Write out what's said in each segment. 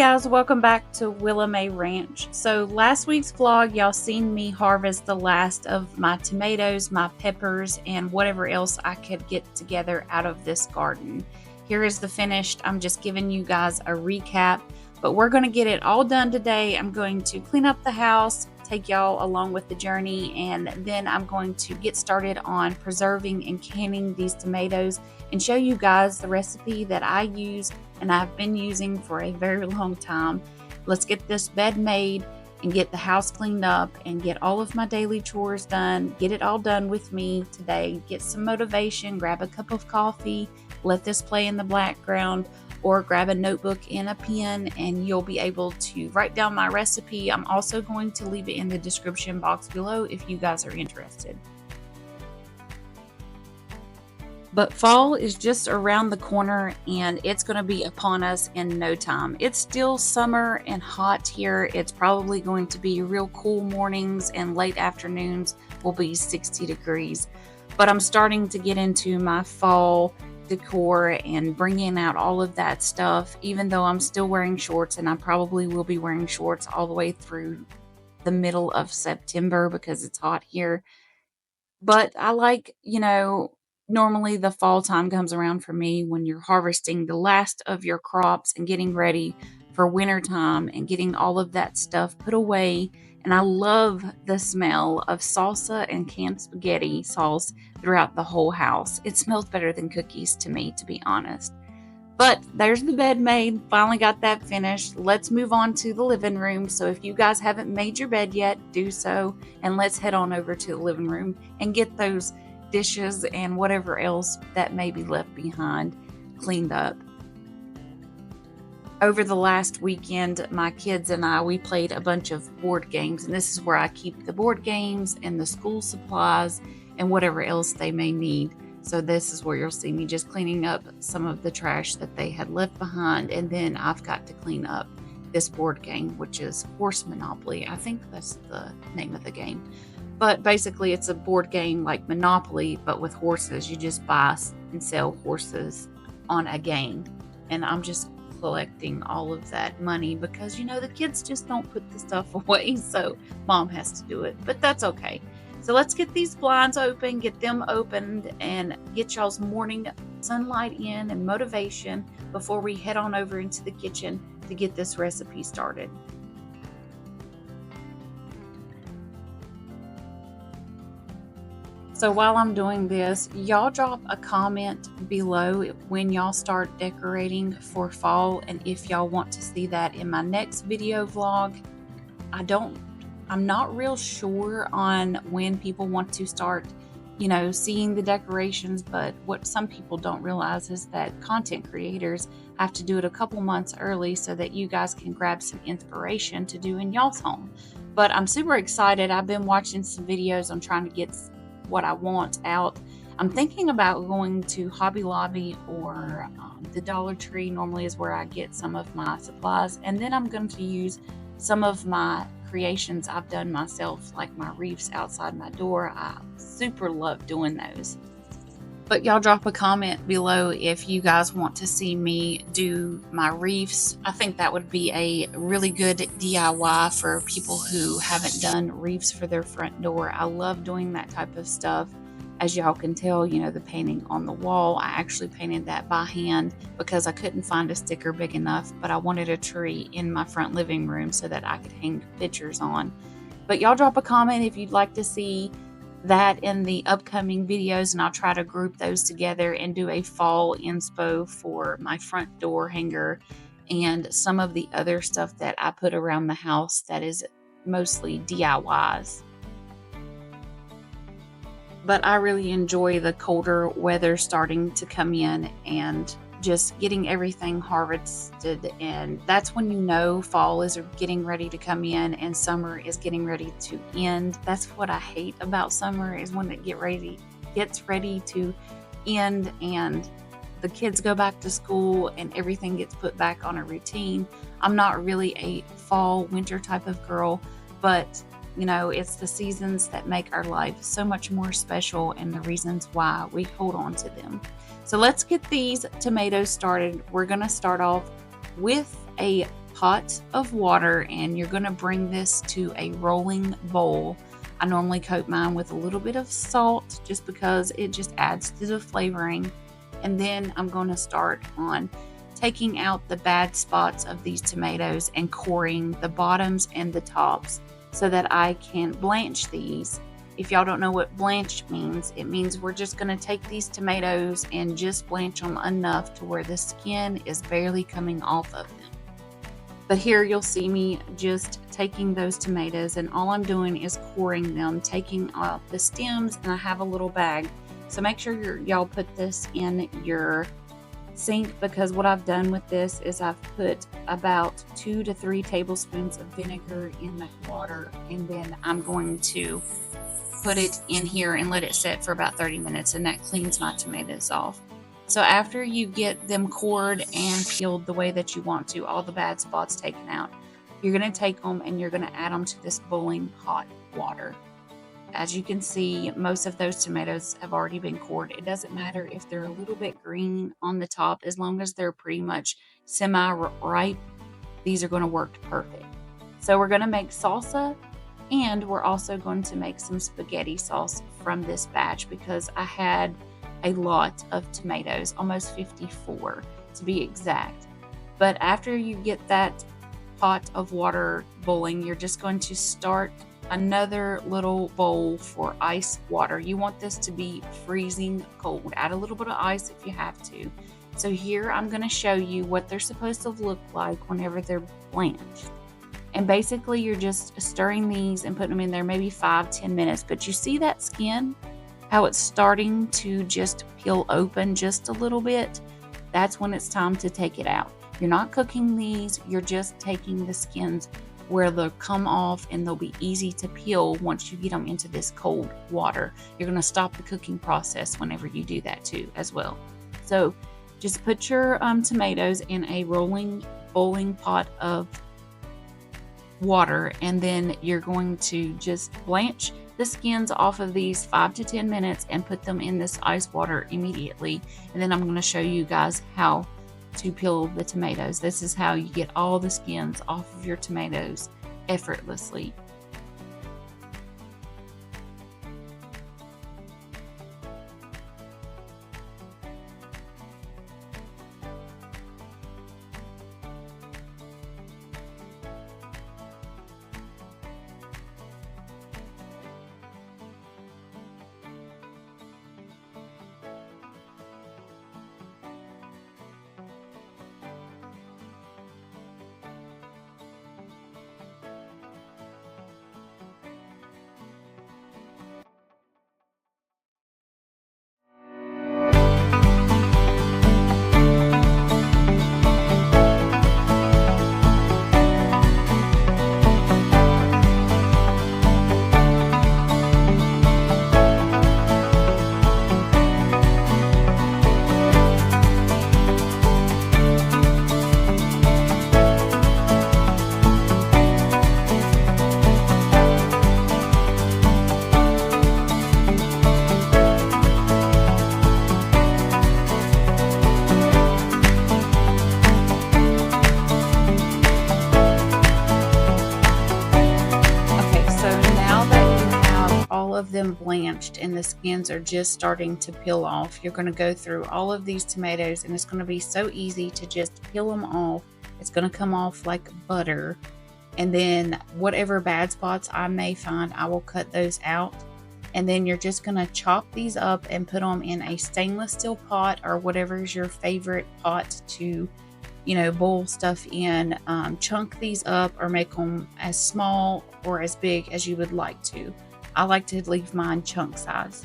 guys, welcome back to Willa May Ranch. So last week's vlog, y'all seen me harvest the last of my tomatoes, my peppers, and whatever else I could get together out of this garden. Here is the finished. I'm just giving you guys a recap, but we're going to get it all done today. I'm going to clean up the house, take y'all along with the journey, and then I'm going to get started on preserving and canning these tomatoes and show you guys the recipe that I use and I've been using for a very long time. Let's get this bed made and get the house cleaned up and get all of my daily chores done. Get it all done with me today. Get some motivation, grab a cup of coffee, let this play in the background, or grab a notebook and a pen and you'll be able to write down my recipe. I'm also going to leave it in the description box below if you guys are interested. But fall is just around the corner and it's going to be upon us in no time. It's still summer and hot here. It's probably going to be real cool mornings and late afternoons will be 60 degrees. But I'm starting to get into my fall decor and bringing out all of that stuff, even though I'm still wearing shorts, and I probably will be wearing shorts all the way through the middle of September because it's hot here. But I like, normally the fall time comes around for me when you're harvesting the last of your crops and getting ready for winter time and getting all of that stuff put away. And I love the smell of salsa and canned spaghetti sauce throughout the whole house. It smells better than cookies to me, to be honest. But there's the bed made. Finally got that finished. Let's move on to the living room. So if you guys haven't made your bed yet, do so. And let's head on over to the living room and get those dishes and whatever else that may be left behind cleaned up. Over the last weekend, my kids and we played a bunch of board games, and this is where I keep the board games and the school supplies and whatever else they may need. So this is where you'll see me just cleaning up some of the trash that they had left behind, and then I've got to clean up this board game, which is Horse Monopoly. I think that's the name of the game. But basically it's a board game like Monopoly, but with horses. You just buy and sell horses on a game. And I'm just collecting all of that money because, the kids just don't put the stuff away. So mom has to do it, but that's okay. So let's get these blinds open, get them opened, and get y'all's morning sunlight in and motivation before we head on over into the kitchen to get this recipe started. So while I'm doing this, y'all drop a comment below when y'all start decorating for fall and if y'all want to see that in my next video vlog. I'm not real sure on when people want to start, seeing the decorations, but what some people don't realize is that content creators have to do it a couple months early so that you guys can grab some inspiration to do in y'all's home. But I'm super excited. I've been watching some videos. I'm trying to get what I want out. I'm thinking about going to Hobby Lobby or the Dollar Tree normally is where I get some of my supplies, and then I'm going to use some of my creations I've done myself, like my wreaths outside my door. I super love doing those. But y'all drop a comment below if you guys want to see me do my wreaths. I think that would be a really good DIY for people who haven't done wreaths for their front door. I love doing that type of stuff. As y'all can tell, the painting on the wall, I actually painted that by hand because I couldn't find a sticker big enough, but I wanted a tree in my front living room so that I could hang pictures on. But y'all drop a comment if you'd like to see that in the upcoming videos, and I'll try to group those together and do a fall inspo for my front door hanger and some of the other stuff that I put around the house that is mostly DIYs. But I really enjoy the colder weather starting to come in and just getting everything harvested, and that's when fall is getting ready to come in and summer is getting ready to end. That's what I hate about summer, is when it gets ready to end and the kids go back to school and everything gets put back on a routine. I'm not really a fall winter type of girl, but it's the seasons that make our life so much more special and the reasons why we hold on to them. So let's get these tomatoes started. We're going to start off with a pot of water, and you're going to bring this to a rolling bowl. I normally coat mine with a little bit of salt just because it just adds to the flavoring. And then I'm going to start on taking out the bad spots of these tomatoes and coring the bottoms and the tops so that I can blanch these. If y'all don't know what blanch means, it means we're just going to take these tomatoes and just blanch them enough to where the skin is barely coming off of them. But here you'll see me just taking those tomatoes, and all I'm doing is coring them, taking off the stems, and I have a little bag. So make sure y'all put this in your sink, because what I've done with this is I've put about 2 to 3 tablespoons of vinegar in that water, and then I'm going to put it in here and let it set for about 30 minutes, and that cleans my tomatoes off. So after you get them cored and peeled the way that you want to, all the bad spots taken out, you're going to take them and you're going to add them to this boiling hot water. As you can see, most of those tomatoes have already been cored. It doesn't matter if they're a little bit green on the top, as long as they're pretty much semi-ripe, these are going to work perfect. So we're going to make salsa, and we're also going to make some spaghetti sauce from this batch, because I had a lot of tomatoes, almost 54 to be exact. But after you get that pot of water boiling, you're just going to start another little bowl for ice water. You want this to be freezing cold. Add a little bit of ice if you have to. So here I'm going to show you what they're supposed to look like whenever they're blanched. And basically you're just stirring these and putting them in there maybe 5-10 minutes. But you see that skin? How it's starting to just peel open just a little bit? That's when it's time to take it out. You're not cooking these, you're just taking the skins where they'll come off, and they'll be easy to peel once you get them into this cold water. You're going to stop the cooking process whenever you do that too as well. So just put your tomatoes in a boiling pot of water, and then you're going to just blanch the skins off of these 5 to 10 minutes and put them in this ice water immediately. And then I'm going to show you guys how to peel the tomatoes. This is how you get all the skins off of your tomatoes effortlessly. Of them blanched and the skins are just starting to peel off, you're going to go through all of these tomatoes, and it's going to be so easy to just peel them off. It's going to come off like butter, and then whatever bad spots I may find, I will cut those out. And then you're just going to chop these up and put them in a stainless steel pot, or whatever is your favorite pot to, boil stuff in. Chunk these up or make them as small or as big as you would like to. I like to leave mine chunk size.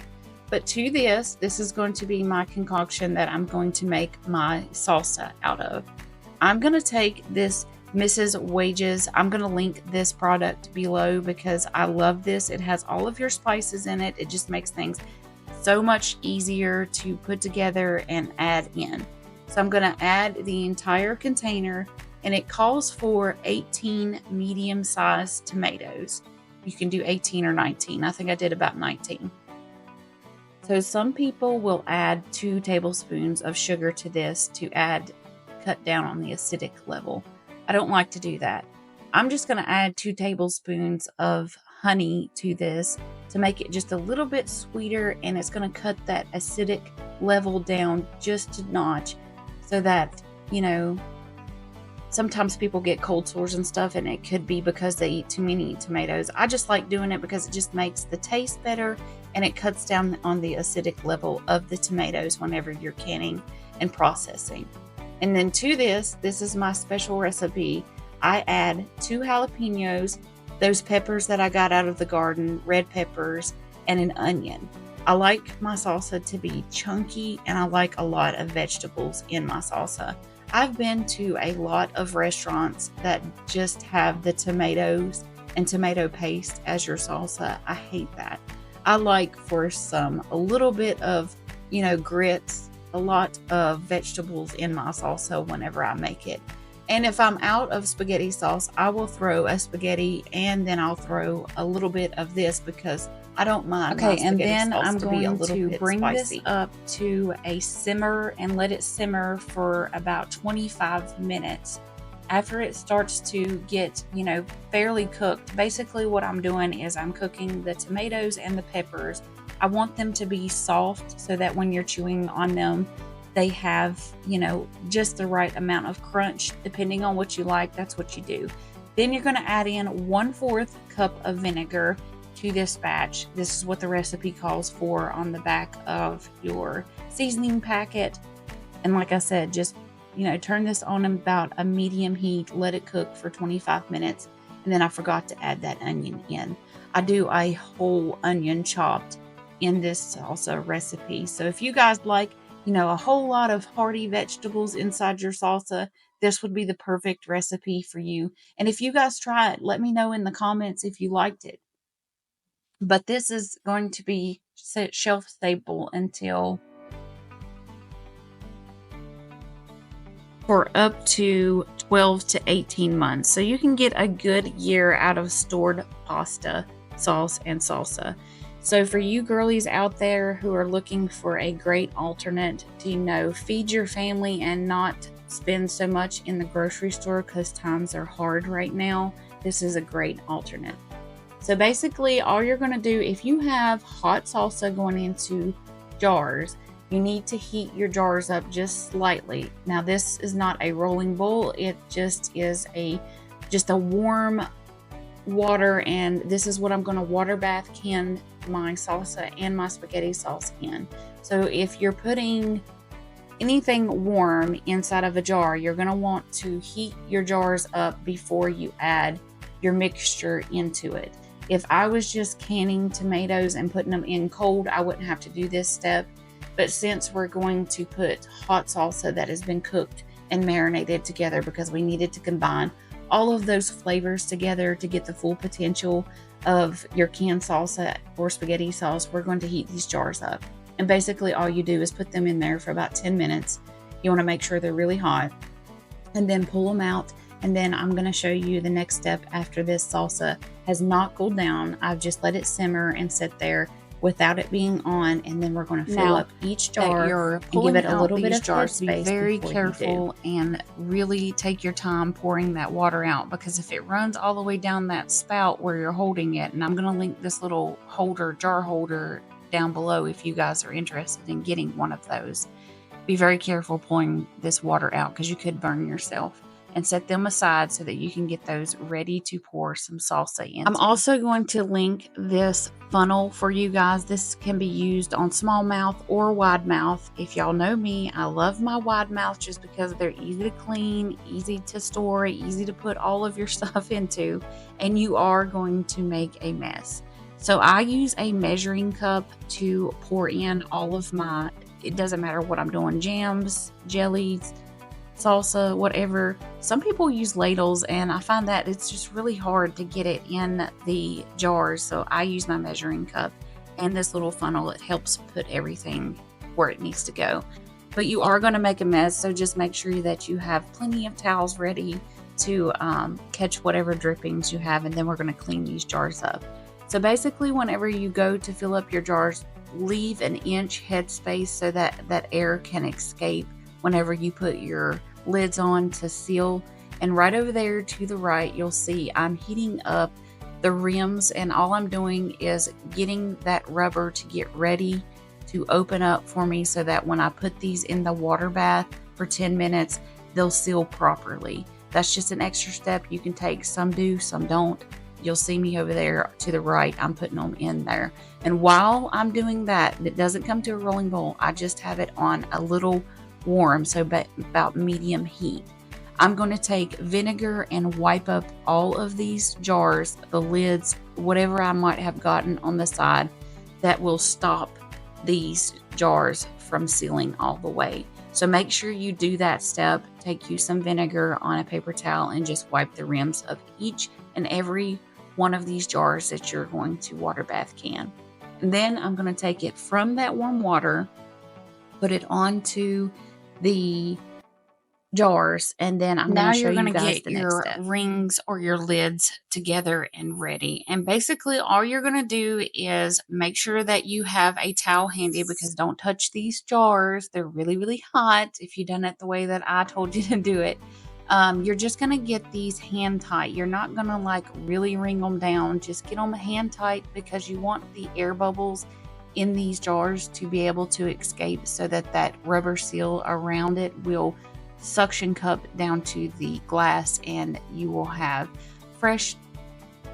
But to this is going to be my concoction that I'm going to make my salsa out of. I'm going to take this Mrs. Wages. I'm going to link this product below because I love this. It has all of your spices in it. It just makes things so much easier to put together and add in. So I'm going to add the entire container, and it calls for 18 medium-sized tomatoes. You can do 18 or 19. I think I did about 19. So some people will add 2 tablespoons of sugar to this to cut down on the acidic level. I don't like to do that. I'm just going to add 2 tablespoons of honey to this to make it just a little bit sweeter, and it's going to cut that acidic level down just a notch so that, you know, sometimes people get cold sores and stuff, and it could be because they eat too many tomatoes. I just like doing it because it just makes the taste better, and it cuts down on the acidic level of the tomatoes whenever you're canning and processing. And then to this is my special recipe. I add 2 jalapenos, those peppers that I got out of the garden, red peppers, and an onion. I like my salsa to be chunky, and I like a lot of vegetables in my salsa. I've been to a lot of restaurants that just have the tomatoes and tomato paste as your salsa. I hate that. I like for a little bit of, you know, grits, a lot of vegetables in my salsa whenever I make it. And if I'm out of spaghetti sauce, I will throw a spaghetti, and then I'll throw a little bit of this because I don't mind. Okay, and then I'm going to bring this up to a simmer and let it simmer for about 25 minutes. After it starts to get, you know, fairly cooked, basically what I'm doing is I'm cooking the tomatoes and the peppers. I want them to be soft so that when you're chewing on them, they have, you know, just the right amount of crunch. Depending on what you like, that's what you do. Then you're going to add in 1/4 cup of vinegar to this batch. This is what the recipe calls for on the back of your seasoning packet. And like I said, just, you know, turn this on about a medium heat, let it cook for 25 minutes. And then I forgot to add that onion in. I do a whole onion chopped in this salsa recipe. So if you guys like, you know, a whole lot of hearty vegetables inside your salsa, this would be the perfect recipe for you. And if you guys try it, let me know in the comments if you liked it. But this is going to be shelf stable until for up to 12 to 18 months. So you can get a good year out of stored pasta, sauce, and salsa. So for you girlies out there who are looking for a great alternate to, you know, feed your family and not spend so much in the grocery store because times are hard right now, this is a great alternate. So basically all you're going to do, if you have hot salsa going into jars, you need to heat your jars up just slightly. Now this is not a rolling bowl, it just is just a warm water, and this is what I'm going to water bath can my salsa and my spaghetti sauce in. So if you're putting anything warm inside of a jar, you're going to want to heat your jars up before you add your mixture into it. If I was just canning tomatoes and putting them in cold, I wouldn't have to do this step. But since we're going to put hot salsa that has been cooked and marinated together because we needed to combine all of those flavors together to get the full potential of your canned salsa or spaghetti sauce, we're going to heat these jars up. And basically all you do is put them in there for about 10 minutes. You want to make sure they're really hot, and then pull them out. And then I'm going to show you the next step after this salsa has not cooled down. I've just let it simmer and sit there without it being on, and then we're going to fill up each jar and give it a little bit of jar space. Be very careful and really take your time pouring that water out, because if it runs all the way down that spout where you're holding it, and I'm going to link this little holder, jar holder down below if you guys are interested in getting one of those. Be very careful pouring this water out because you could burn yourself. And set them aside so that you can get those ready to pour some salsa in. I'm also going to link this funnel for you guys. This can be used on small mouth or wide mouth. If y'all know me, I love my wide mouth just because they're easy to clean, easy to store, easy to put all of your stuff into, and you are going to make a mess. So I use a measuring cup to pour in all of my, it doesn't matter what I'm doing, jams, jellies, salsa, whatever. Some people use ladles, and I find that it's just really hard to get it in the jars. So I use my measuring cup and this little funnel. It helps put everything where it needs to go. But you are going to make a mess, so just make sure that you have plenty of towels ready to catch whatever drippings you have, and then we're going to clean these jars up. So basically, whenever you go to fill up your jars, leave an inch headspace so that that air can escape whenever you put your lids on to seal. And right over there to the right, you'll see I'm heating up the rims, and all I'm doing is getting that rubber to get ready to open up for me so that when I put these in the water bath for 10 minutes, they'll seal properly. That's just an extra step you can take. Some do, some don't. You'll see me over there to the right. I'm putting them in there. And while I'm doing that, it doesn't come to a rolling boil. I just have it on a little warm, so about medium heat. I'm going to take vinegar and wipe up all of these jars, the lids, whatever I might have gotten on the side that will stop these jars from sealing all the way. So make sure you do that step. Take you some vinegar on a paper towel and just wipe the rims of each and every one of these jars that you're going to water bath can. And then I'm going to take it from that warm water, put it onto the jars, and then I'm going to show you guys the next step. Rings or your lids together and ready. And basically all you're going to do is make sure that you have a towel handy, because don't touch these jars. They're really, really hot if you've done it the way that I told you to do it. You're just going to get these hand tight. You're not going to like really wring them down. Just get them hand tight, because you want the air bubbles in these jars to be able to escape, so that that rubber seal around it will suction cup down to the glass, and you will have fresh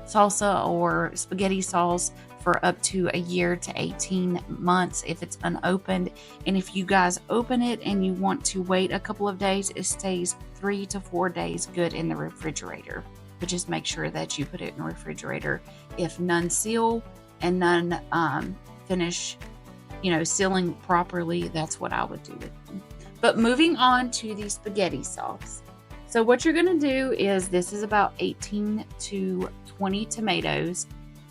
salsa or spaghetti sauce for up to a year to 18 months if it's unopened. And if you guys open it and you want to wait a couple of days, it stays 3 to 4 days good in the refrigerator. But just make sure that you put it in the refrigerator. If none seal and none finish, sealing properly, that's what I would do with them. But moving on to the spaghetti sauce. So what you're going to do is, this is about 18 to 20 tomatoes.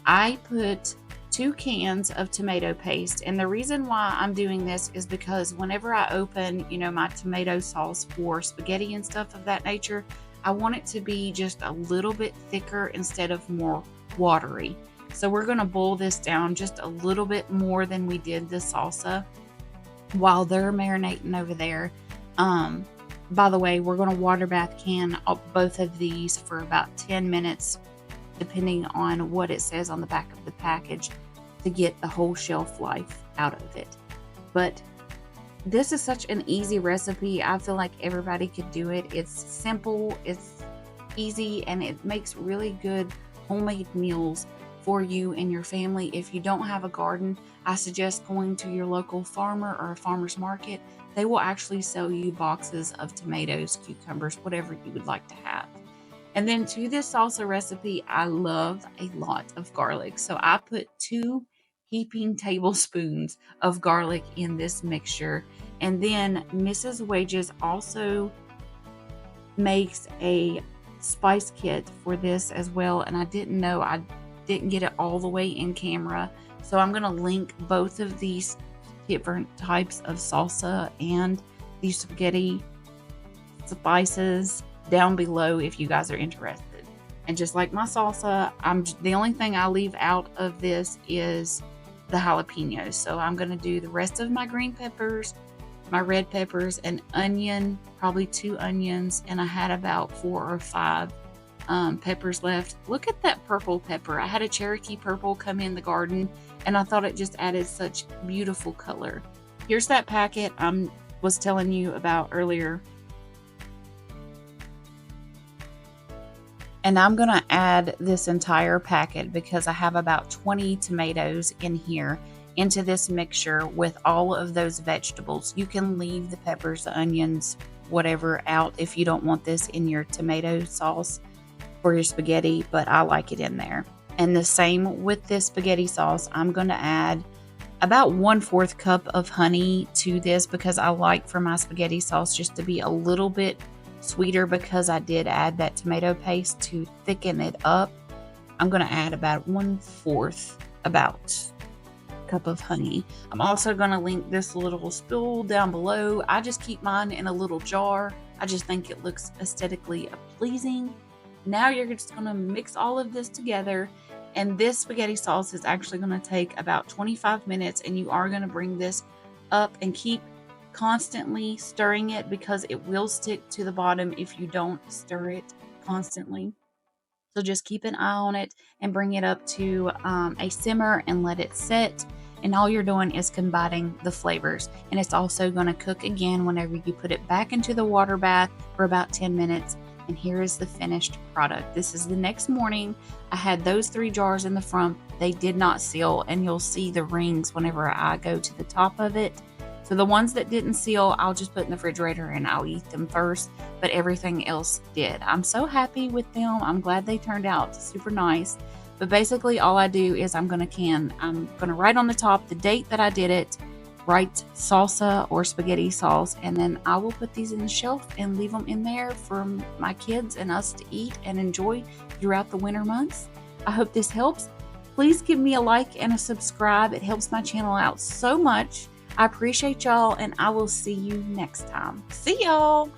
I put 2 cans of tomato paste. And the reason why I'm doing this is because whenever I open, my tomato sauce for spaghetti and stuff of that nature, I want it to be just a little bit thicker instead of more watery. So we're going to boil this down just a little bit more than we did the salsa while they're marinating over there. By the way, we're going to water bath can both of these for about 10 minutes, depending on what it says on the back of the package, to get the whole shelf life out of it. But this is such an easy recipe. I feel like everybody could do it. It's simple, it's easy, and it makes really good homemade meals for you and your family. If you don't have a garden, I suggest going to your local farmer or a farmer's market. They will actually sell you boxes of tomatoes, cucumbers, whatever you would like to have. And then to this salsa recipe, I love a lot of garlic. So I put 2 heaping tablespoons of garlic in this mixture. And then Mrs. Wages also makes a spice kit for this as well. And I didn't know, I didn't get it all the way in camera. So I'm going to link both of these different types of salsa and these spaghetti spices down below if you guys are interested. And just like my salsa, the only thing I leave out of this is the jalapenos. So I'm going to do the rest of my green peppers, my red peppers, and onion, probably 2 onions, and I had about 4 or 5 peppers left. Look at that purple pepper. I had a Cherokee purple come in the garden, and I thought it just added such beautiful color. Here's that packet I was telling you about earlier. And I'm going to add this entire packet, because I have about 20 tomatoes in here, into this mixture with all of those vegetables. You can leave the peppers, the onions, whatever out if you don't want this in your tomato sauce for your spaghetti, but I like it in there. And the same with this spaghetti sauce. I'm going to add about 1/4 cup of honey to this, because I like for my spaghetti sauce just to be a little bit sweeter, because I did add that tomato paste to thicken it up. I'm going to add about 1/4 cup of honey. I'm also going to link this little spool down below. I just keep mine in a little jar. I just think it looks aesthetically pleasing. Now you're just going to mix all of this together, and this spaghetti sauce is actually going to take about 25 minutes, and you are going to bring this up and keep constantly stirring it because it will stick to the bottom if you don't stir it constantly. So just keep an eye on it and bring it up to a simmer and let it set. And all you're doing is combining the flavors. And it's also going to cook again whenever you put it back into the water bath for about 10 minutes. And here is the finished product. This is the next morning. I had those 3 jars in the front. They did not seal, and you'll see the rings whenever I go to the top of it. So the ones that didn't seal, I'll just put in the refrigerator and I'll eat them first, but everything else did. I'm so happy with them. I'm glad they turned out super nice. But basically all I do is I'm going to write on the top the date that I did it, write salsa or spaghetti sauce, and then I will put these in the shelf and leave them in there for my kids and us to eat and enjoy throughout the winter months. I hope this helps. Please give me a like and a subscribe. It helps my channel out so much. I appreciate y'all, and I will see you next time. See y'all.